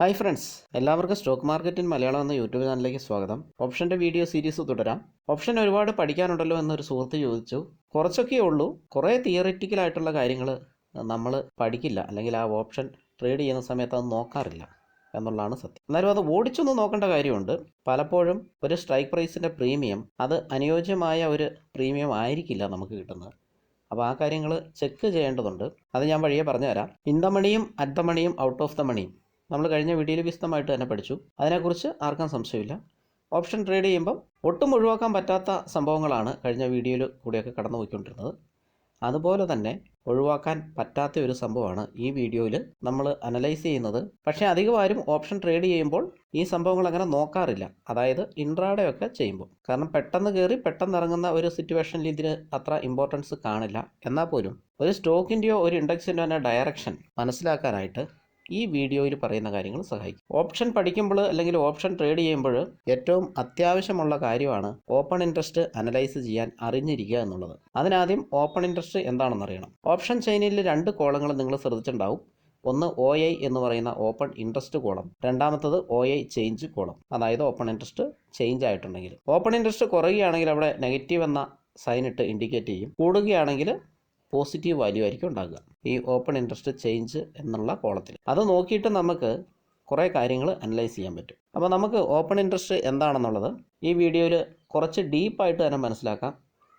Hi friends, എല്ലാവർക്കും stock market in Malayalam എന്ന YouTube ചാനലിലേക്ക് സ്വാഗതം. ഓപ്ഷൻ്റെ വീഡിയോ സീരീസ് തുടരാം. ഓപ്ഷൻ ഒരുപാട് പഠിക്കാനുണ്ടല്ലോ എന്നൊരു സുഹൃത്ത് ചോദിച്ചു. കുറച്ചൊക്കെ ഉള്ളൂ, കുറേ തിയറിറ്റിക്കലായിട്ടുള്ള കാര്യങ്ങൾ നമ്മൾ പഠിക്കില്ല, അല്ലെങ്കിൽ ആ ഓപ്ഷൻ ട്രേഡ് ചെയ്യുന്ന സമയത്ത് അത് നോക്കാറില്ല എന്നുള്ളതാണ് സത്യം. എന്നാലും അത് ഓടിച്ചൊന്നും നോക്കേണ്ട കാര്യമുണ്ട്. പലപ്പോഴും ഒരു സ്ട്രൈക്ക് പ്രൈസിൻ്റെ പ്രീമിയം അത് അനുയോജ്യമായ ഒരു പ്രീമിയം ആയിരിക്കില്ല നമുക്ക് കിട്ടുന്നത്. അപ്പോൾ ആ കാര്യങ്ങൾ ചെക്ക് ചെയ്യേണ്ടതുണ്ട്. അത് ഞാൻ വഴിയെ പറഞ്ഞുതരാം. ഇൻ ദ മണിയും അറ്റ് ദ മണിയും ഔട്ട് ഓഫ് ദ മണിയും നമ്മൾ കഴിഞ്ഞ വീഡിയോയിൽ വിശദമായിട്ട് തന്നെ പഠിച്ചു. അതിനെക്കുറിച്ച് ആർക്കും സംശയമില്ല. ഓപ്ഷൻ ട്രേഡ് ചെയ്യുമ്പം ഒട്ടും ഒഴിവാക്കാൻ പറ്റാത്ത സംഭവങ്ങളാണ് കഴിഞ്ഞ വീഡിയോയിൽ കൂടിയൊക്കെ കടന്നു പോയിക്കൊണ്ടിരുന്നത്. അതുപോലെ തന്നെ ഒഴിവാക്കാൻ പറ്റാത്ത ഒരു സംഭവമാണ് ഈ വീഡിയോയിൽ നമ്മൾ അനലൈസ് ചെയ്യുന്നത്. പക്ഷേ അധികം ആരും ഓപ്ഷൻ ട്രേഡ് ചെയ്യുമ്പോൾ ഈ സംഭവങ്ങൾ അങ്ങനെ നോക്കാറില്ല, അതായത് ഇൻട്രാഡേ ഒക്കെ ചെയ്യുമ്പോൾ. കാരണം പെട്ടെന്ന് കയറി പെട്ടെന്ന് ഇറങ്ങുന്ന ഒരു സിറ്റുവേഷനിൽ ഇതിന് അത്ര ഇമ്പോർട്ടൻസ് കാണില്ല. എന്നാൽ പോലും ഒരു സ്റ്റോക്കിൻ്റെയോ ഒരു ഇൻഡെക്സിൻ്റെയോ തന്നെ ഡയറക്ഷൻ മനസ്സിലാക്കാനായിട്ട് ഈ വീഡിയോയിൽ പറയുന്ന കാര്യങ്ങൾ സഹായിക്കും. ഓപ്ഷൻ പഠിക്കുമ്പോൾ അല്ലെങ്കിൽ ഓപ്ഷൻ ട്രേഡ് ചെയ്യുമ്പോൾ ഏറ്റവും അത്യാവശ്യമുള്ള കാര്യമാണ് ഓപ്പൺ ഇൻട്രസ്റ്റ് അനലൈസ് ചെയ്യാൻ അറിഞ്ഞിരിക്കുക എന്നുള്ളത്. അതിനാദ്യം ഓപ്പൺ ഇൻട്രസ്റ്റ് എന്താണെന്ന് അറിയണം. ഓപ്ഷൻ ചെയിനിൽ 2 കോളങ്ങൾ നിങ്ങൾ ശ്രദ്ധിച്ചിട്ടുണ്ടാവും. ഒന്ന് OI എന്ന് പറയുന്ന ഓപ്പൺ ഇൻട്രസ്റ്റ് കോളം, രണ്ടാമത്തത് OI ചേഞ്ച് കോളം. അതായത് ഓപ്പൺ ഇൻട്രസ്റ്റ് ചേഞ്ച് ആയിട്ടുണ്ടെങ്കിൽ, ഓപ്പൺ ഇൻട്രസ്റ്റ് കുറയുകയാണെങ്കിൽ അവിടെ നെഗറ്റീവ് എന്ന സൈൻ ഇട്ട് ഇൻഡിക്കേറ്റ് ചെയ്യും. കൂടുകയാണെങ്കിൽ പോസിറ്റീവ് വാല്യൂ ആയിരിക്കും ഉണ്ടാകുക ഈ ഓപ്പൺ ഇൻട്രസ്റ്റ് ചേഞ്ച് എന്നുള്ള കോളത്തിൽ. അത് നോക്കിയിട്ട് നമുക്ക് കുറേ കാര്യങ്ങൾ അനലൈസ് ചെയ്യാൻ പറ്റും. അപ്പോൾ നമുക്ക് ഓപ്പൺ ഇൻട്രസ്റ്റ് എന്താണെന്നുള്ളത് ഈ വീഡിയോയിൽ കുറച്ച് ഡീപ്പായിട്ട് തന്നെ മനസ്സിലാക്കാം.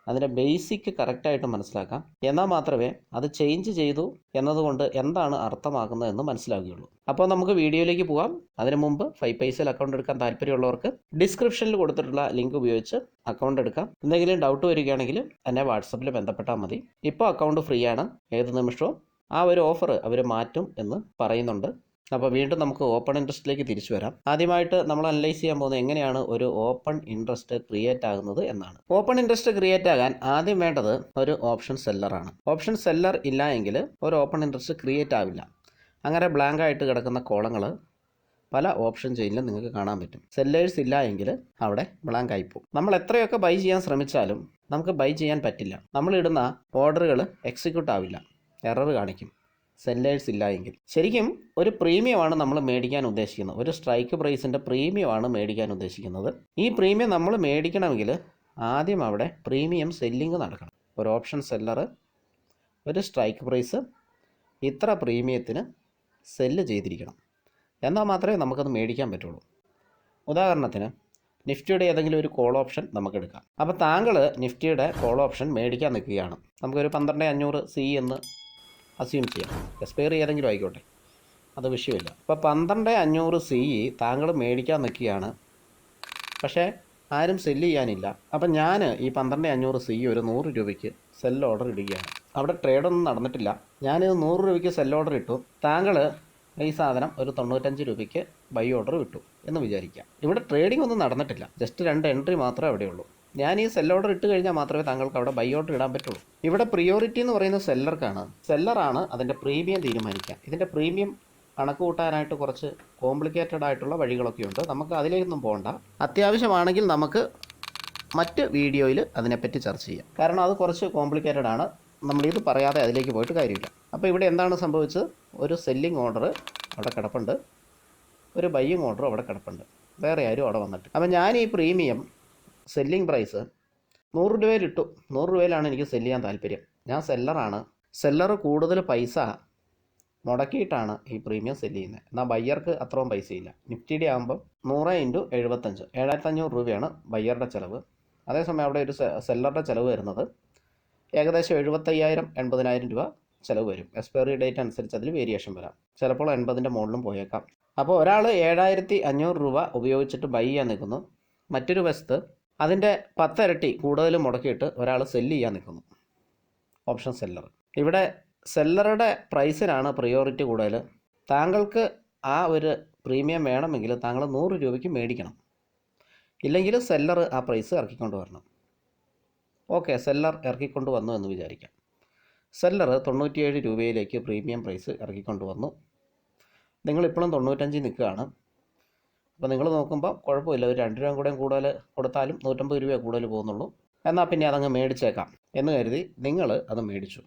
അതിൻ്റെ ബേസിക് കറക്റ്റായിട്ട് മനസ്സിലാക്കാം. എന്നാൽ മാത്രമേ അത് ചേഞ്ച് ചെയ്തു എന്നതുകൊണ്ട് എന്താണ് അർത്ഥമാക്കുന്നത് എന്ന് മനസ്സിലാവുകയുള്ളൂ. അപ്പോൾ നമുക്ക് വീഡിയോയിലേക്ക് പോകാം. അതിനു മുമ്പ് 5 പൈസയിൽ അക്കൗണ്ട് എടുക്കാൻ താല്പര്യമുള്ളവർക്ക് ഡിസ്ക്രിപ്ഷനിൽ കൊടുത്തിട്ടുള്ള ലിങ്ക് ഉപയോഗിച്ച് അക്കൗണ്ട് എടുക്കാം. എന്തെങ്കിലും ഡൗട്ട് വരികയാണെങ്കിൽ എന്നെ വാട്സപ്പിൽ ബന്ധപ്പെട്ടാൽ മതി. ഇപ്പോൾ അക്കൗണ്ട് ഫ്രീ ആണ്. ഏത് നിമിഷവും ആ ഒരു ഓഫർ അവർ മാറ്റും എന്ന് പറയുന്നുണ്ട്. അപ്പോൾ വീണ്ടും നമുക്ക് ഓപ്പൺ ഇൻട്രസ്റ്റിലേക്ക് തിരിച്ചു വരാം. ആദ്യമായിട്ട് നമ്മൾ അനലൈസ് ചെയ്യാൻ പോകുന്നത് എങ്ങനെയാണ് ഒരു ഓപ്പൺ ഇൻട്രസ്റ്റ് ക്രിയേറ്റ് ആകുന്നത് എന്നാണ്. ഓപ്പൺ ഇൻട്രസ്റ്റ് ക്രിയേറ്റ് ആകാൻ ആദ്യം വേണ്ടത് ഒരു ഓപ്ഷൻ സെല്ലറാണ്. ഓപ്ഷൻ സെല്ലർ ഇല്ല എങ്കിൽ ഒരു ഓപ്പൺ ഇൻട്രസ്റ്റ് ക്രിയേറ്റ് ആവില്ല. അങ്ങനെ ബ്ലാങ്ക് ആയിട്ട് കിടക്കുന്ന കോളങ്ങൾ പല ഓപ്ഷൻ ചെയിനിലും നിങ്ങൾക്ക് കാണാൻ പറ്റും. സെല്ലേഴ്സ് ഇല്ല എങ്കിൽ അവിടെ ബ്ലാങ്ക് ആയിപ്പോവും. നമ്മൾ എത്രയൊക്കെ ബൈ ചെയ്യാൻ ശ്രമിച്ചാലും നമുക്ക് ബൈ ചെയ്യാൻ പറ്റില്ല. നമ്മളിടുന്ന ഓർഡറുകൾ എക്സിക്യൂട്ട് ആവില്ല, എറർ കാണിക്കും സെല്ലേഴ്സ് ഇല്ല എങ്കിൽ. ശരിക്കും ഒരു പ്രീമിയമാണ് നമ്മൾ മേടിക്കാൻ ഉദ്ദേശിക്കുന്നത്. ഒരു സ്ട്രൈക്ക് പ്രൈസിൻ്റെ പ്രീമിയമാണ് മേടിക്കാൻ ഉദ്ദേശിക്കുന്നത്. ഈ പ്രീമിയം നമ്മൾ മേടിക്കണമെങ്കിൽ ആദ്യം അവിടെ പ്രീമിയം സെല്ലിങ് നടക്കണം. ഒരു ഓപ്ഷൻ സെല്ലർ ഒരു സ്ട്രൈക്ക് പ്രൈസ് ഇത്ര പ്രീമിയത്തിന് സെല്ല് ചെയ്തിരിക്കണം. എന്നാൽ മാത്രമേ നമുക്കത് മേടിക്കാൻ പറ്റുള്ളൂ. ഉദാഹരണത്തിന് നിഫ്റ്റിയുടെ ഏതെങ്കിലും ഒരു കോൾ ഓപ്ഷൻ നമുക്കെടുക്കാം. അപ്പോൾ താങ്കൾ നിഫ്റ്റിയുടെ കോൾ ഓപ്ഷൻ മേടിക്കാൻ നിൽക്കുകയാണ്. നമുക്കൊരു 12500 C എന്ന് അസ്യൂം ചെയ്യാം. എക്സ്പയറി ഏതെങ്കിലും ആയിക്കോട്ടെ, അത് വിഷയമില്ല. അപ്പോൾ 12500 C താങ്കൾ മേടിക്കാൻ നിൽക്കുകയാണ്. പക്ഷേ ആരും സെല്ല് ചെയ്യാനില്ല. അപ്പം ഞാൻ ഈ 12500 C ഒരു 100 രൂപയ്ക്ക് സെൽ ഓർഡർ ഇടുകയാണ്. അവിടെ ട്രേഡൊന്നും നടന്നിട്ടില്ല. ഞാനിത് 100 രൂപയ്ക്ക് സെൽ ഓർഡർ ഇട്ടു. താങ്കൾ ഈ സാധനം ഒരു 95 രൂപയ്ക്ക് ബൈ ഓർഡർ വിട്ടു എന്ന് വിചാരിക്കാം. ഇവിടെ ട്രേഡിംഗ് ഒന്നും നടന്നിട്ടില്ല, ജസ്റ്റ് 2 എൻട്രി മാത്രമേ അവിടെയുള്ളൂ. ഞാൻ ഈ സെൽ ഓർഡർ ഇട്ട് കഴിഞ്ഞാൽ മാത്രമേ താങ്കൾക്ക് അവിടെ ബൈ ഓർഡർ ഇടാൻ പറ്റുള്ളൂ. ഇവിടെ പ്രിയോറിറ്റി എന്ന് പറയുന്നത് സെല്ലർക്കാണ്. സെല്ലറാണ് അതിൻ്റെ പ്രീമിയം തീരുമാനിക്കുക. ഇതിൻ്റെ പ്രീമിയം കണക്ക് കൂട്ടാനായിട്ട് കുറച്ച് കോംപ്ലിക്കേറ്റഡ് ആയിട്ടുള്ള വഴികളൊക്കെയുണ്ട്. നമുക്ക് അതിലേക്കൊന്നും പോകണ്ട. അത്യാവശ്യമാണെങ്കിൽ നമുക്ക് മറ്റ് വീഡിയോയിൽ അതിനെപ്പറ്റി ചർച്ച ചെയ്യാം. കാരണം അത് കുറച്ച് കോംപ്ലിക്കേറ്റഡ് ആണ്. നമ്മളിത് പറയാതെ അതിലേക്ക് പോയിട്ട് കാര്യമില്ല. അപ്പോൾ ഇവിടെ എന്താണ് സംഭവിച്ചത്? ഒരു സെല്ലിംഗ് ഓർഡർ അവിടെ കിടപ്പുണ്ട്, ഒരു ബൈയിങ് ഓർഡർ അവിടെ കിടപ്പുണ്ട്. വേറെ ആരും അവിടെ വന്നിട്ട്. അപ്പോൾ ഞാൻ ഈ പ്രീമിയം സെല്ലിംഗ് പ്രൈസ് 100 രൂപയിൽ ഇട്ടു. 100 രൂപയിലാണ് എനിക്ക് സെല്ല് ചെയ്യാൻ താല്പര്യം. ഞാൻ സെല്ലറാണ്. സെല്ലർ കൂടുതൽ പൈസ മുടക്കിയിട്ടാണ് ഈ പ്രീമിയം സെല്ല് ചെയ്യുന്നത്. എന്നാൽ ബയ്യർക്ക് അത്രയും പൈസയില്ല. നിഫ്റ്റിയുടെ ആകുമ്പം 100 × 75 7500 രൂപയാണ് ബയ്യറുടെ ചിലവ്. അതേസമയം അവിടെ ഒരു സെല്ലറുടെ ചിലവ് വരുന്നത് ഏകദേശം 75,000 80,000 രൂപ ചിലവ് വരും. എക്സ്പയറി ഡേറ്റ് അനുസരിച്ച് അതിൽ വേരിയേഷൻ വരാം. ചിലപ്പോൾ 80ൻ്റെ മുകളിലും പോയേക്കാം. അപ്പോൾ ഒരാൾ 7500 രൂപ ഉപയോഗിച്ചിട്ട് ബൈ ചെയ്യാൻ നിൽക്കുന്നു. മറ്റൊരു വശത്ത് അതിൻ്റെ 10 ഇരട്ടി കൂടുതൽ മുടക്കിയിട്ട് ഒരാൾ സെല്ല് ചെയ്യാൻ നിൽക്കുന്നു, ഓപ്ഷൻ സെല്ലർ. ഇവിടെ സെല്ലറുടെ പ്രൈസിനാണ് പ്രിയോറിറ്റി കൂടുതൽ. താങ്കൾക്ക് ആ ഒരു പ്രീമിയം വേണമെങ്കിൽ താങ്കൾ 100 രൂപയ്ക്ക് മേടിക്കണം. ഇല്ലെങ്കിൽ സെല്ലർ ആ പ്രൈസ് ഇറക്കിക്കൊണ്ട് വരണം. ഓക്കെ, സെല്ലർ ഇറക്കിക്കൊണ്ട് വന്നു എന്ന് വിചാരിക്കാം. സെല്ലർ 97 രൂപയിലേക്ക് പ്രീമിയം പ്രൈസ് ഇറക്കിക്കൊണ്ട് വന്നു. നിങ്ങളിപ്പോഴും 95 നിൽക്കുകയാണ്. അപ്പോൾ നിങ്ങൾ നോക്കുമ്പോൾ കുഴപ്പമില്ല, ഒരു 2 രൂപ കൂടെ കൂടുതൽ കൊടുത്താലും 150 രൂപ കൂടുതൽ പോകുന്നുള്ളൂ. എന്നാൽ പിന്നെ അതങ്ങ് മേടിച്ചേക്കാം എന്ന് കരുതി നിങ്ങൾ അത് മേടിച്ചു.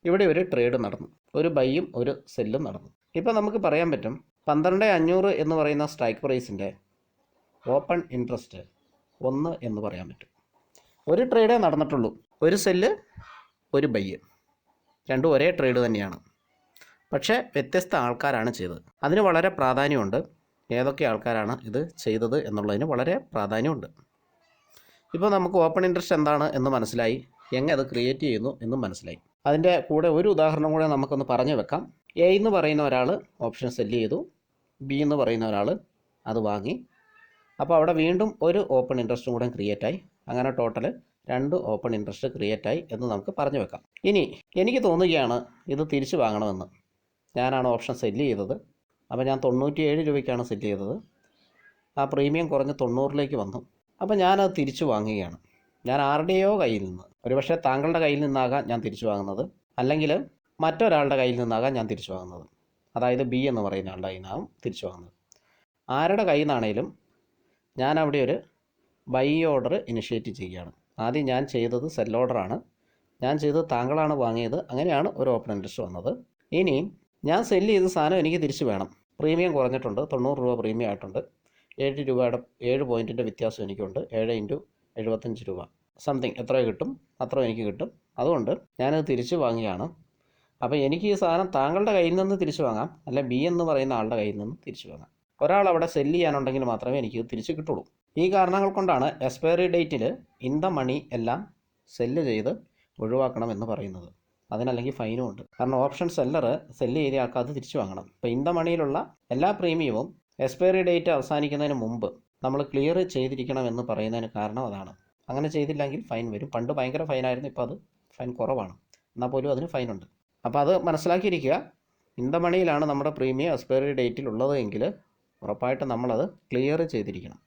ഇവിടെ ഒരു ട്രേഡ് നടന്നു, ഒരു ബൈയും ഒരു സെല്ലും നടന്നു. ഇപ്പോൾ നമുക്ക് പറയാൻ പറ്റും 12,500 എന്ന് പറയുന്ന സ്ട്രൈക്ക് പ്രൈസിൻ്റെ ഓപ്പൺ ഇൻട്രസ്റ്റ് 1 എന്ന് പറയാൻ പറ്റും. ഒരു ട്രേഡേ നടന്നിട്ടുള്ളൂ, ഒരു സെല്ല് ഒരു ബൈ, രണ്ടും ഒരേ ട്രേഡ് തന്നെയാണ്. പക്ഷേ വ്യത്യസ്ത ആൾക്കാരാണ് ചെയ്തത്. അതിന് വളരെ പ്രാധാന്യമുണ്ട്. ഏതൊക്കെ ആൾക്കാരാണ് ഇത് ചെയ്തത് എന്നുള്ളതിന് വളരെ പ്രാധാന്യമുണ്ട്. ഇപ്പോൾ നമുക്ക് ഓപ്പൺ ഇൻട്രസ്റ്റ് എന്താണ് എന്ന് മനസ്സിലായി, എങ്ങനെ അത് ക്രിയേറ്റ് ചെയ്യുന്നു എന്നും മനസ്സിലായി. അതിൻ്റെ കൂടെ ഒരു ഉദാഹരണം കൂടെ നമുക്കൊന്ന് പറഞ്ഞു വെക്കാം. എ എന്ന് പറയുന്ന ഒരാൾ ഓപ്ഷൻ സെല്ല് ചെയ്തു, ബി എന്ന് പറയുന്ന ഒരാൾ അത് വാങ്ങി. അപ്പോൾ അവിടെ വീണ്ടും ഒരു ഓപ്പൺ ഇൻട്രസ്റ്റും കൂടെ ക്രിയേറ്റായി. അങ്ങനെ ടോട്ടൽ 2 ഓപ്പൺ ഇൻട്രസ്റ്റ് ക്രിയേറ്റായി എന്ന് നമുക്ക് പറഞ്ഞു വെക്കാം. ഇനി എനിക്ക് തോന്നുകയാണ് ഇത് തിരിച്ചു വാങ്ങണമെന്ന്. ഞാനാണ് ഓപ്ഷൻ സെല്ല് ചെയ്തത്. അപ്പോൾ ഞാൻ 97 രൂപയ്ക്കാണ് സെല്ല് ചെയ്തത്. ആ പ്രീമിയം കുറഞ്ഞ് 90ലേക്ക് വന്നു. അപ്പോൾ ഞാനത് തിരിച്ചു വാങ്ങുകയാണ്. ഞാൻ RDO കയ്യിൽ നിന്ന്, ഒരുപക്ഷെ താങ്കളുടെ കയ്യിൽ നിന്നാകാം ഞാൻ തിരിച്ചു വാങ്ങുന്നത്, അല്ലെങ്കിൽ മറ്റൊരാളുടെ കയ്യിൽ നിന്നാകാം ഞാൻ തിരിച്ചു വാങ്ങുന്നത്. അതായത് ബി എന്ന് പറയുന്ന ആളുടെ കയ്യിൽ നിന്നാകും തിരിച്ചു വാങ്ങുന്നത്. ആരുടെ കയ്യിൽ നിന്നാണേലും ഞാൻ അവിടെ ഒരു ബൈ ഓർഡർ ഇനിഷ്യേറ്റ് ചെയ്യുകയാണ്. ആദ്യം ഞാൻ ചെയ്തത് സെൽ ഓർഡറാണ്. ഞാൻ ചെയ്തത് താങ്കളാണ് വാങ്ങിയത്. അങ്ങനെയാണ് ഒരു ഓപ്പൺ ഇൻട്രസ്റ്റ് വന്നത്. ഇനി ഞാൻ സെല്ല് ചെയ്ത സാധനം എനിക്ക് തിരിച്ചു വേണം. പ്രീമിയം കുറഞ്ഞിട്ടുണ്ട്, 90 രൂപ പ്രീമിയം ആയിട്ടുണ്ട്. 7 രൂപയുടെ 7 പോയിൻറ്റിൻ്റെ വ്യത്യാസം എനിക്കുണ്ട്. 7 × 75 രൂപ സംതിങ് എത്ര കിട്ടും, അത്ര എനിക്ക് കിട്ടും. അതുകൊണ്ട് ഞാനത് തിരിച്ചു വാങ്ങുകയാണ്. അപ്പോൾ എനിക്ക് ഈ സാധനം താങ്കളുടെ കയ്യിൽ നിന്ന് തിരിച്ചു വാങ്ങാം, അല്ല ബി എന്ന് പറയുന്ന ആളുടെ കയ്യിൽ നിന്ന് തിരിച്ചു വാങ്ങാം. ഒരാൾ അവിടെ സെല്ല് ചെയ്യാനുണ്ടെങ്കിൽ മാത്രമേ എനിക്ക് തിരിച്ചു കിട്ടുള്ളൂ. ഈ കാരണങ്ങൾ കൊണ്ടാണ് എക്സ്പയറി ഡേറ്റിൽ ഇൻ ദ മണി എല്ലാം സെല്ല് ചെയ്ത് ഒഴിവാക്കണമെന്ന് പറയുന്നത്. അതിനല്ലെങ്കിൽ ഫൈനും ഉണ്ട്. കാരണം ഓപ്ഷൻ സെല്ലർ സെല്ല് ചെയ്ത ആൾക്ക് അത് തിരിച്ചു വാങ്ങണം. ഇപ്പോൾ ഇൻ ദ മണിയിലുള്ള എല്ലാ പ്രീമിയവും എക്സ്പയറി ഡേറ്റ് അവസാനിക്കുന്നതിന് മുമ്പ് നമ്മൾ ക്ലിയർ ചെയ്തിരിക്കണം എന്ന് പറയുന്നതിന് കാരണം അതാണ്. അങ്ങനെ ചെയ്തില്ലെങ്കിൽ ഫൈൻ വരും. പണ്ട് ഭയങ്കര ഫൈനായിരുന്നു, ഇപ്പോൾ അത് ഫൈൻ കുറവാണ്. എന്നാൽ പോലും അതിന് ഫൈനുണ്ട്. അപ്പോൾ അത് മനസ്സിലാക്കിയിരിക്കുക. ഇൻ ദ മണിയിലാണ് നമ്മുടെ പ്രീമിയം എക്സ്പയറി ഡേറ്റിലുള്ളത് എങ്കിൽ ഉറപ്പായിട്ടും നമ്മളത് ക്ലിയർ ചെയ്തിരിക്കണം,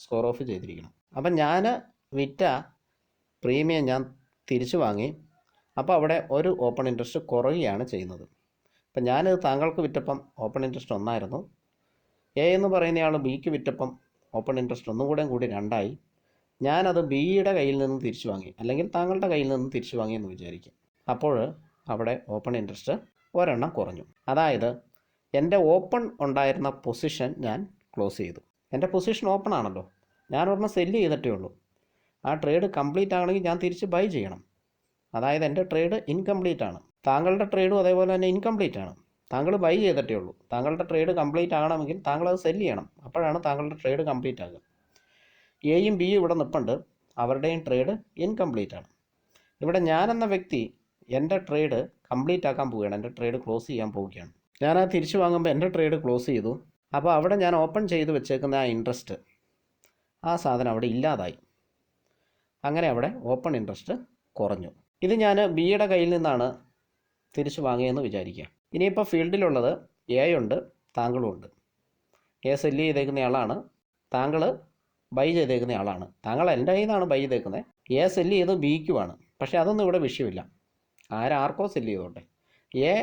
സ്കോർ ഓഫ് ചെയ്തിരിക്കണം. അപ്പം ഞാൻ വിറ്റ പ്രീമിയം ഞാൻ തിരിച്ചു വാങ്ങി. അപ്പോൾ അവിടെ ഒരു ഓപ്പൺ ഇൻട്രസ്റ്റ് കുറയുകയാണ് ചെയ്യുന്നത്. അപ്പം ഞാനിത് താങ്കൾക്ക് വിറ്റപ്പം ഓപ്പൺ ഇൻട്രസ്റ്റ് 1 ആയിരുന്നു. എ എന്ന് പറയുന്നയാൾ ബിക്ക് വിറ്റപ്പം ഓപ്പൺ ഇൻട്രസ്റ്റ് ഒന്നും കൂടി 2 ആയി. ഞാനത് ബിയുടെ കയ്യിൽ നിന്ന് തിരിച്ചു വാങ്ങി, അല്ലെങ്കിൽ താങ്കളുടെ കയ്യിൽ നിന്ന് തിരിച്ചു വാങ്ങി എന്ന് വിചാരിക്കും. അപ്പോൾ അവിടെ ഓപ്പൺ ഇൻട്രസ്റ്റ് ഒരെണ്ണം കുറഞ്ഞു. അതായത് എൻ്റെ ഓപ്പൺ ഉണ്ടായിരുന്ന പൊസിഷൻ ഞാൻ ക്ലോസ് ചെയ്തു. എൻ്റെ പൊസിഷൻ ഓപ്പൺ ആണല്ലോ, ഞാൻ ഒരെണ്ണം സെല്ല് ചെയ്തിട്ടേ ഉള്ളൂ. ആ ട്രേഡ് കംപ്ലീറ്റ് ആകണമെങ്കിൽ ഞാൻ തിരിച്ച് ബൈ ചെയ്യണം. അതായത് എൻ്റെ ട്രേഡ് ഇൻകംപ്ലീറ്റ് ആണ്. താങ്കളുടെ ട്രേഡും അതേപോലെ തന്നെ ഇൻകംപ്ലീറ്റ് ആണ്. താങ്കൾ ബൈ ചെയ്തിട്ടേ ഉള്ളൂ. താങ്കളുടെ ട്രേഡ് കംപ്ലീറ്റ് ആകണമെങ്കിൽ താങ്കൾ അത് സെല്ല് ചെയ്യണം. അപ്പോഴാണ് താങ്കളുടെ ട്രേഡ് കംപ്ലീറ്റ് ആകുക. എയും ബിയും ഇവിടെ നിൽപ്പുണ്ട്, അവരുടെയും ട്രേഡ് ഇൻകംപ്ലീറ്റ് ആണ്. ഇവിടെ ഞാനെന്ന വ്യക്തി എൻ്റെ ട്രേഡ് കംപ്ലീറ്റ് ആക്കാൻ പോവുകയാണ്, എൻ്റെ ട്രേഡ് ക്ലോസ് ചെയ്യാൻ പോവുകയാണ്. ഞാനത് തിരിച്ചു വാങ്ങുമ്പോൾ എൻ്റെ ട്രേഡ് ക്ലോസ് ചെയ്തു. അപ്പോൾ അവിടെ ഞാൻ ഓപ്പൺ ചെയ്ത് വെച്ചേക്കുന്ന ആ ഇൻട്രസ്റ്റ്, ആ സാധനം അവിടെ ഇല്ലാതായി. അങ്ങനെ അവിടെ ഓപ്പൺ ഇൻട്രസ്റ്റ് കുറഞ്ഞു. ഇത് ഞാൻ ബിയുടെ കയ്യിൽ നിന്നാണ് തിരിച്ചു വാങ്ങിയെന്ന് വിചാരിക്കുക. ഇനിയിപ്പോൾ ഫീൽഡിലുള്ളത് എ ഉണ്ട്, താങ്കളും ഉണ്ട്. എ സെല്ല് ചെയ്തേക്കുന്ന ആളാണ്, താങ്കൾ ബൈ ചെയ്തേക്കുന്ന ആളാണ്. താങ്കൾ എൻ്റെ കയ്യിൽ നിന്നാണ് ബൈ ചെയ്തേക്കുന്നത്. എ സെല്ല് ചെയ്ത് ബിക്കുമാണ്. പക്ഷേ അതൊന്നും ഇവിടെ വിഷയമില്ല, ആർക്കോ സെല്ല് ചെയ്തോട്ടെ. എ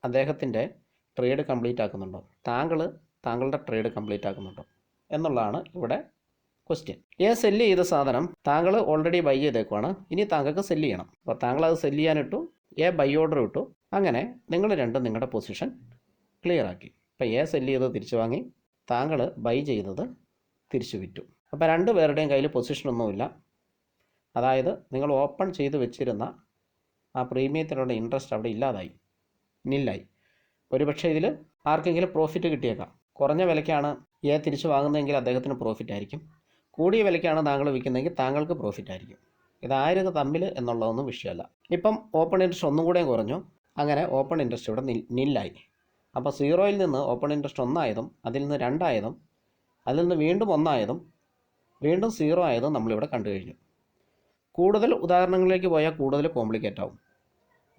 അദ്ദേഹത്തിൻ്റെ ട്രേഡ് കംപ്ലീറ്റ് ആക്കുന്നുണ്ടോ, താങ്കളുടെ ട്രേഡ് കംപ്ലീറ്റ് ആക്കുന്നുണ്ടോ എന്നുള്ളതാണ് ഇവിടെ ക്വസ്റ്റ്യൻ. എ സെല്ല് ചെയ്ത സാധനം താങ്കൾ ഓൾറെഡി ബൈ ചെയ്തേക്കുവാണ്. ഇനി താങ്കൾക്ക് സെല്ല് ചെയ്യണം. അപ്പോൾ താങ്കൾ അത് സെല്ല് ചെയ്യാനിട്ടു, എ ബൈ ഓർഡർ ഇട്ടു. അങ്ങനെ നിങ്ങൾ രണ്ടും നിങ്ങളുടെ പൊസിഷൻ ക്ലിയർ ആക്കി. ഇപ്പോൾ എ സെല്ല് ചെയ്തത് തിരിച്ചു വാങ്ങി, താങ്കൾ ബൈ ചെയ്തത് തിരിച്ചു വിറ്റു. അപ്പോൾ 2 പേരുടെയും കയ്യിൽ പൊസിഷനൊന്നുമില്ല. അതായത് നിങ്ങൾ ഓപ്പൺ ചെയ്ത് വെച്ചിരുന്ന ആ പ്രീമിയത്തിലുള്ള ഇൻട്രസ്റ്റ് അവിടെ ഇല്ലാതായി, നില്ലായി. ഒരുപക്ഷെ ഇതിൽ ആർക്കെങ്കിലും പ്രോഫിറ്റ് കിട്ടിയേക്കാം. കുറഞ്ഞ വിലയ്ക്കാണ് എ തിരിച്ചു വാങ്ങുന്നതെങ്കിൽ അദ്ദേഹത്തിന് പ്രോഫിറ്റ് ആയിരിക്കും. കൂടിയ വിലയ്ക്കാണ് താങ്കൾ വിൽക്കുന്നതെങ്കിൽ താങ്കൾക്ക് പ്രോഫിറ്റ് ആയിരിക്കും. ഇതായത് തമ്മിൽ എന്നുള്ളതൊന്നും വിഷയമല്ല. ഇപ്പം ഓപ്പൺ ഇൻട്രസ്റ്റ് ഒന്നും കൂടെ കുറഞ്ഞു. അങ്ങനെ ഓപ്പൺ ഇൻട്രസ്റ്റ് ഇവിടെ നില്ലായി. അപ്പോൾ 0യിൽ നിന്ന് ഓപ്പൺ ഇൻട്രസ്റ്റ് 1 ആയതും, അതിൽ നിന്ന് 2 ആയതും, അതിൽ നിന്ന് വീണ്ടും 1 ആയതും, വീണ്ടും 0 ആയതും നമ്മളിവിടെ കണ്ടു കഴിഞ്ഞു. കൂടുതൽ ഉദാഹരണങ്ങളിലേക്ക് പോയാൽ കൂടുതൽ കോംപ്ലിക്കേറ്റ് ആവും.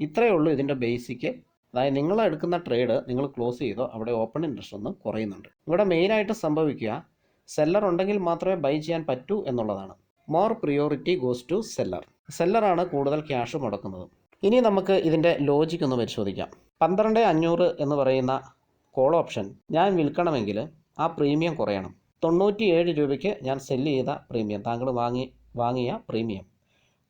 ഇത്രയേ ഉള്ളൂ ഇതിൻ്റെ ബേസിക്ക്. അതായത് നിങ്ങൾ എടുക്കുന്ന ട്രേഡ് നിങ്ങൾ ക്ലോസ് ചെയ്തോ, അവിടെ ഓപ്പൺ ഇൻട്രസ്റ്റ് ഒന്ന് കുറയുന്നുണ്ട്. ഇവിടെ മെയിനായിട്ട് സംഭവിക്കുക സെല്ലർ ഉണ്ടെങ്കിൽ മാത്രമേ ബൈ ചെയ്യാൻ പറ്റൂ എന്നുള്ളതാണ്. More priority goes to seller. സെല്ലറാണ് കൂടുതൽ ക്യാഷ് മുടക്കുന്നത്. ഇനി നമുക്ക് ഇതിൻ്റെ ലോജിക്ക് ഒന്ന് പരിശോധിക്കാം. 12,500 എന്ന് പറയുന്ന കോൾ ഓപ്ഷൻ ഞാൻ വിൽക്കണമെങ്കിൽ ആ പ്രീമിയം കുറയണം. 97 രൂപയ്ക്ക് ഞാൻ സെല്ല് ചെയ്ത പ്രീമിയം, താങ്കൾ വാങ്ങിയ പ്രീമിയം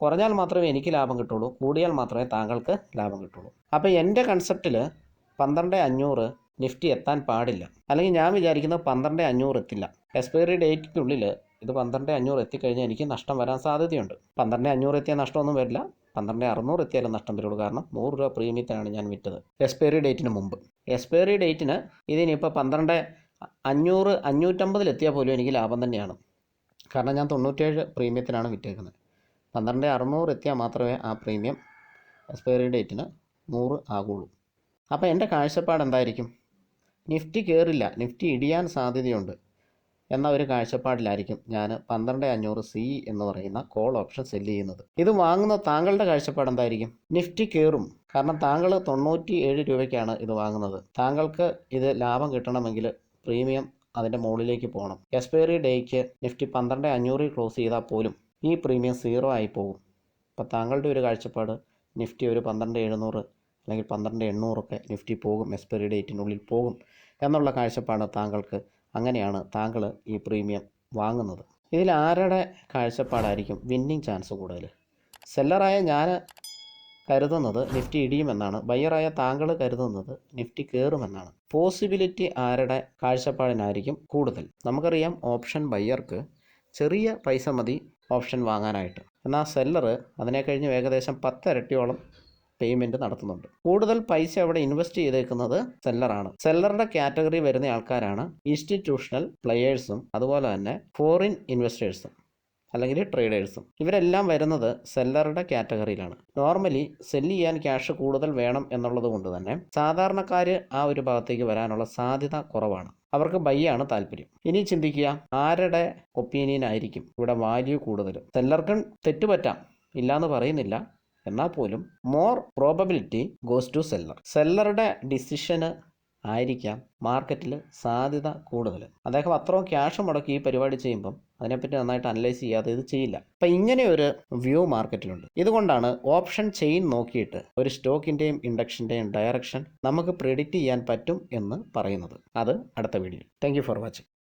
കുറഞ്ഞാൽ മാത്രമേ എനിക്ക് ലാഭം കിട്ടുള്ളൂ, കൂടിയാൽ മാത്രമേ താങ്കൾക്ക് ലാഭം കിട്ടുള്ളൂ. അപ്പോൾ എൻ്റെ കൺസെപ്റ്റിൽ 12,500 നിഫ്റ്റി എത്താൻ പാടില്ല. അല്ലെങ്കിൽ ഞാൻ വിചാരിക്കുന്നത് 12,500 എത്തില്ല. എക്സ്പയറി ഡേറ്റിനുള്ളിൽ ഇത് 12,500 എത്തിക്കഴിഞ്ഞാൽ എനിക്ക് നഷ്ടം വരാൻ സാധ്യതയുണ്ട്. 12,500 എത്തിയാൽ നഷ്ടമൊന്നും വരില്ല. 12,600 എത്തിയാലും നഷ്ടം വരുള്ളൂ. കാരണം 100 രൂപ പ്രീമിയത്തിനാണ് ഞാൻ വിറ്റത് എക്സ്പയറി ഡേറ്റിന് മുമ്പ്. എക്സ്പയറി ഡേറ്റിന് ഇതിനിപ്പോൾ 12,500 550 എത്തിയാൽ പോലും എനിക്ക് ലാഭം തന്നെയാണ്. കാരണം ഞാൻ 97 പ്രീമിയത്തിനാണ് വിറ്റേക്കുന്നത്. 12,600 എത്തിയാൽ മാത്രമേ ആ പ്രീമിയം എക്സ്പയറി ഡേറ്റിന് 100 ആകുള്ളൂ. അപ്പോൾ എൻ്റെ കാഴ്ചപ്പാട് എന്തായിരിക്കും? നിഫ്റ്റി കയറില്ല, നിഫ്റ്റി ഇടിയാൻ സാധ്യതയുണ്ട് എന്ന ഒരു കാഴ്ചപ്പാടിലായിരിക്കും ഞാൻ 12,500 സി എന്ന് പറയുന്ന കോൾ ഓപ്ഷൻ സെല്ല് ചെയ്യുന്നത്. ഇത് വാങ്ങുന്ന താങ്കളുടെ കാഴ്ചപ്പാട് എന്തായിരിക്കും? നിഫ്റ്റി കയറും, കാരണം താങ്കൾ 97 രൂപയ്ക്കാണ് ഇത് വാങ്ങുന്നത്. താങ്കൾക്ക് ഇത് ലാഭം കിട്ടണമെങ്കിൽ പ്രീമിയം അതിൻ്റെ മുകളിലേക്ക് പോകണം. എക്സ്പയറി ഡേക്ക് നിഫ്റ്റി 12,500 ക്ലോസ് ചെയ്താൽ പോലും ഈ പ്രീമിയം 0 ആയി പോകും. അപ്പോൾ താങ്കളുടെ ഒരു കാഴ്ചപ്പാട് നിഫ്റ്റി ഒരു 12,700 അല്ലെങ്കിൽ 12,800 ഒക്കെ നിഫ്റ്റി പോകും, എക്സ്പയറി ഡേറ്റിനുള്ളിൽ പോകും എന്നുള്ള കാഴ്ചപ്പാട് താങ്കൾക്ക്. അങ്ങനെയാണ് താങ്കൾ ഈ പ്രീമിയം വാങ്ങുന്നത്. ഇതിൽ ആരുടെ കാഴ്ചപ്പാടായിരിക്കും വിന്നിങ് ചാൻസ് കൂടുതൽ? സെല്ലറായ ഞാൻ കരുതുന്നത് നിഫ്റ്റി ഇടിയുമെന്നാണ്. ബയ്യറായ താങ്കൾ കരുതുന്നത് നിഫ്റ്റി കയറുമെന്നാണ്. പോസിബിലിറ്റി ആരുടെ കാഴ്ചപ്പാടിനായിരിക്കും കൂടുതൽ? നമുക്കറിയാം ഓപ്ഷൻ ബയ്യർക്ക് ചെറിയ പൈസ മതി ഓപ്ഷൻ വാങ്ങാനായിട്ട്. എന്നാൽ സെല്ലർ അതിനെ കഴിഞ്ഞ് ഏകദേശം 10 ഇരട്ടിയോളം പേയ്മെൻറ്റ് നടത്തുന്നുണ്ട്. കൂടുതൽ പൈസ അവിടെ ഇൻവെസ്റ്റ് ചെയ്തേക്കുന്നത് സെല്ലറാണ്. സെല്ലറുടെ കാറ്റഗറി വരുന്ന ആൾക്കാരാണ് ഇൻസ്റ്റിറ്റ്യൂഷണൽ പ്ലെയേഴ്സും അതുപോലെ തന്നെ ഫോറിൻ ഇൻവെസ്റ്റേഴ്സും അല്ലെങ്കിൽ ട്രേഡേഴ്സും. ഇവരെല്ലാം വരുന്നത് സെല്ലറുടെ കാറ്റഗറിയിലാണ്. നോർമലി സെല്ല് ചെയ്യാൻ ക്യാഷ് കൂടുതൽ വേണം എന്നുള്ളത് കൊണ്ട് തന്നെ സാധാരണക്കാർ ആ ഒരു ഭാഗത്തേക്ക് വരാനുള്ള സാധ്യത കുറവാണ്. അവർക്ക് ബൈയാണ് താല്പര്യം. ഇനി ചിന്തിക്കുക, ആരുടെ ഒപ്പീനിയൻ ആയിരിക്കും ഇവിടെ വാല്യൂ കൂടുതൽ? സെല്ലർക്കും തെറ്റുപറ്റാം, ഇല്ലയെന്ന് പറയുന്നില്ല. എന്നാൽ പോലും more probability goes to seller. സെല്ലറുടെ ഡിസിഷന് ആയിരിക്കാം മാർക്കറ്റിൽ സാധ്യത കൂടുതൽ. അദ്ദേഹം അത്രയും ക്യാഷ് മുടക്കി ഈ പരിപാടി ചെയ്യുമ്പം അതിനെപ്പറ്റി നന്നായിട്ട് അനലൈസ് ചെയ്യാതെ ഇത് ചെയ്യില്ല. അപ്പം ഇങ്ങനെ ഒരു വ്യൂ മാർക്കറ്റിലുണ്ട്. ഇതുകൊണ്ടാണ് ഓപ്ഷൻ ചെയിൻ നോക്കിയിട്ട് ഒരു സ്റ്റോക്കിൻ്റെയും ഇൻഡെക്സിൻ്റെയും ഡയറക്ഷൻ നമുക്ക് പ്രെഡിക്റ്റ് ചെയ്യാൻ പറ്റും എന്ന് പറയുന്നത്. അത് അടുത്ത video. Thank you for watching.